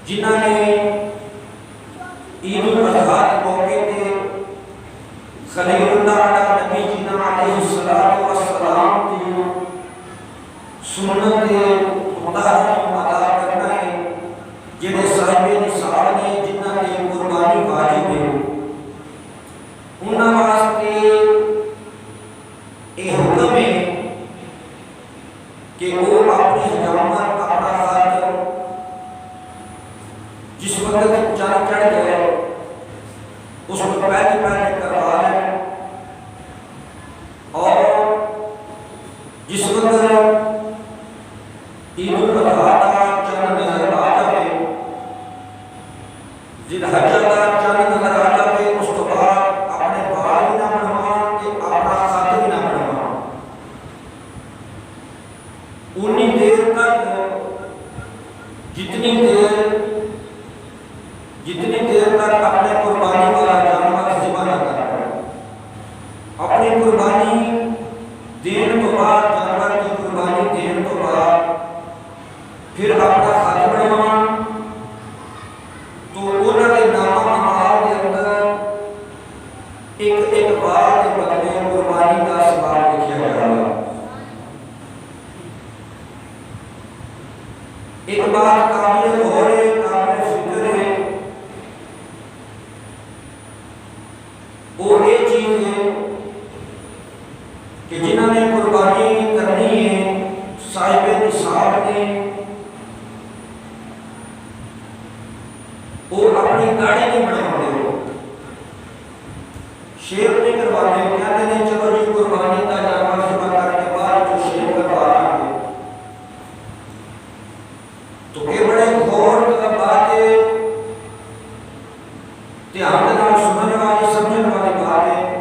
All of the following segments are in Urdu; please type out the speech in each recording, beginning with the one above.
جنہوں نے عید الاضحیٰ کے موقع پہ خلیل اللہ علیہ نبی جینا علیہ السلام کی سنت مطہرہ ادا کرنا ہے، جنہیں صاحب نصاب نے جنہوں نے قربانی واجب ہے انہوں واسطے یہ حکم ہے کہ وہ اپنی حجامت اپنا خاطر جس وقت چاند چڑھ جائے اس کو پہلے کروا لیں، اور جس وقت عید الاضحیٰ کا چاند نظر آ جائے، ذی الحجہ کا چاند نظر آ جائے، اس کے بعد اپنے بال بھی نہ بنوان کہ اپنا خاطر بھی نہ بنوان، انی دیر تک جتنی دیر تک اپنے قربانی والا جانور ذبح نہ کرنا، اپنی قربانی دین تو بعد، جانور کی قربانی دین تو بعد پھر اپنا خاطر بنوان، تو انہوں نے نامہ اعمال کے اندر ایک بار کے بدلے قربانی کا ثواب لکھا جائے گا۔ ایک بات قابل غور ہے، قابل فکر ہے، وہ یہ چیز ہے کہ جنہوں نے قربانی کرنی ہے صاحب نصاب نے، وہ اپنی داڑھی نہیں بڑھاتے ہو، شیو نہیں کرواتے ہو، کہتے ہیں چلو جی قربانی کا جانور ذبح کر کے بعد جو شیو کروا رہے ہیں، تو یہ بڑے غور کا بات ہے، دھیان دینا سننے والی سمجھنے والی بات ہے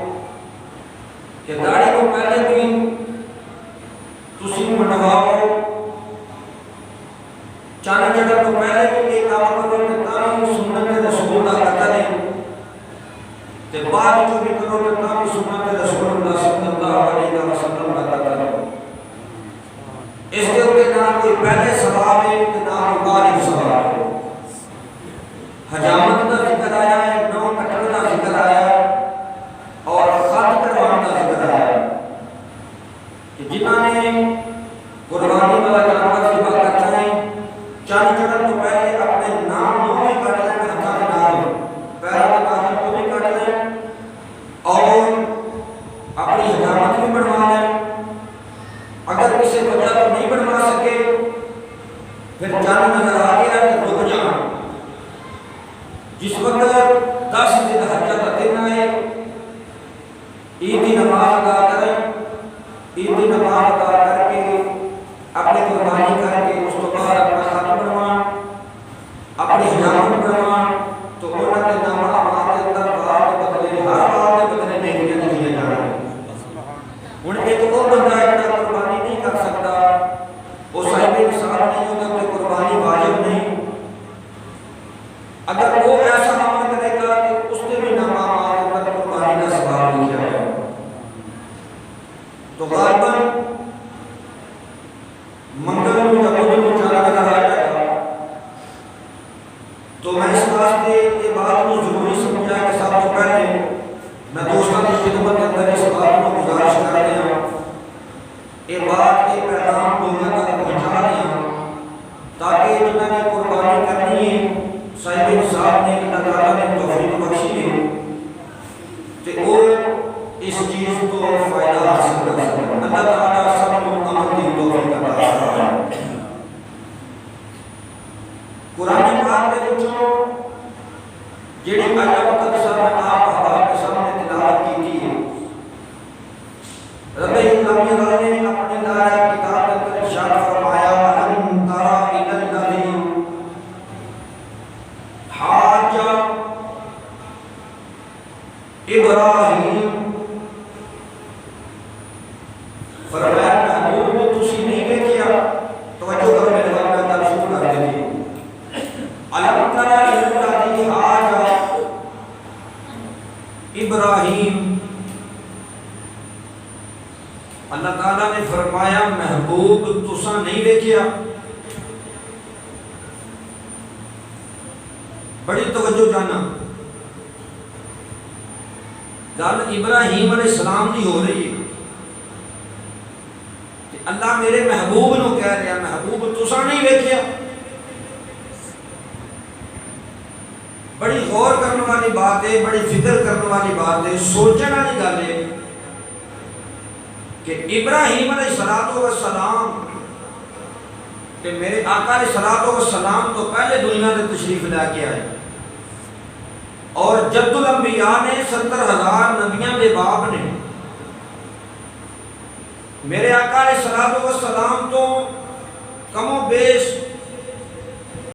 کہ داڑھی کو پہلے بھی تسی منڈواؤ، چاند چڑھن کو پہلے بھی ایک کام کرو کہ تاں سنت رسول کا قتل ہے، تے بعد جو بھی کرو کہ تاں سنت رسول اللہ صلی اللہ علیہ وسلم کا قتل ہے۔ اس کے اوپر نہ کوئی پہلے ثواب ہے کہ نہ کوئی بعد ثواب ہے۔ حجامت کا ذکر آیا ہے، نو کٹن کا ذکر آیا ہے، اور خط کروان کا ذکر آیا ہے کہ جنہوں نے قربانی والا جانور ذبح کرنا ہے، چاند چڑھن تو پہلے اپنے نام نو بھی کٹ لیں، ہاتھوں کے نام پیروں کے نام کو بھی کٹ لیں، اور اپنی حجامت بھی بنوا لیں۔ اگر کسی وجہ تو نہیں بنوا سکے پھر چاند نظر آ گیا کہ رک جان، جس وقت 10 ذی الحجہ کا دن آئے عید کی نماز ادا کریں، عید کی نماز ادا کر کے اپنی قربانی کر کے اس کے بعد اپنا خاتم بنوان، اپنی حجامت بنوان، تو انہوں نے نامہ اعمال کے اندر بات کے بدلے ہر بات کے بدلے نیکیاں دیے جانا ہے۔ ہن ایک وہ بندہ اتنا قربانی نہیں کر سکتا، وہ صاحب نصاب نہیں ہوتا تو قربانی واجب نہیں، اگر وہ ایسا عمل کرے گا کہ اس نے بھی نامہ اعمال کے اندر قربانی کا ثواب لکھا ہے، تو غالباً منگل کو جب وہ چاند نظر آ جائے گا، تو میں اس واسطے یہ بات کو ضروری سمجھا کہ سب سے پہلے میں دوستوں کی خدمت کے اندر اس بات کو گزارش کرتے ہیں، یہ بات کے پیغام لوگوں تک پہنچا دیں تاکہ جنہوں نے قربانی کرنی ہے صاحب نصاب نے اللہ تعالیٰ نے توفیق بخشی ہے کہ وہ اس چیز کو فائدہ حاصل کر سکیں۔ اللہ تعالیٰ سب کو عمل کی توفیق عطا فرمائے۔ قرآن پاک کے وچوں جڑی آیت مقدسہ میں آپ احباب کے سامنے تلاوت کی ہے، رب العالمین نے اپنے دائرہ کتاب کے اندر ارشاد فرمایا وَأَلَمْ تَرَ إِلَى الَّذِي حَاجَّ إِبْرَاهِيمَ، فرمایا محبوب نے تسی نہیں دیکھیا، توجہ کرو میرے بات میں ترجمہ کر دیجیے، أَلَمْ تَرَ إِلَى الَّذِي حَاجَّ إِبْرَاهِيمَ، اللہ تعالیٰ نے فرمایا محبوب تساں نہیں دیکھیا بڑی توجہ جانا، گل ابراہیم علیہ السلام کی ہو رہی ہے کہ اللہ میرے محبوب نو کہہ رہا، محبوب تساں نہیں ویکھیا؟ بڑی غور کرنے والی بات ہے، بڑی فکر کرنے والی بات ہے، سوچنے والی گل ہے کہ ابراہیم علیہ السلام کہ میرے آقا علیہ السلام تو پہلے دنیا میں تشریف لے کے آئے، اور جد الانبیاء نے 70,000 نبیاں دے باپ نے میرے آقا علیہ السلام تو کم و بیش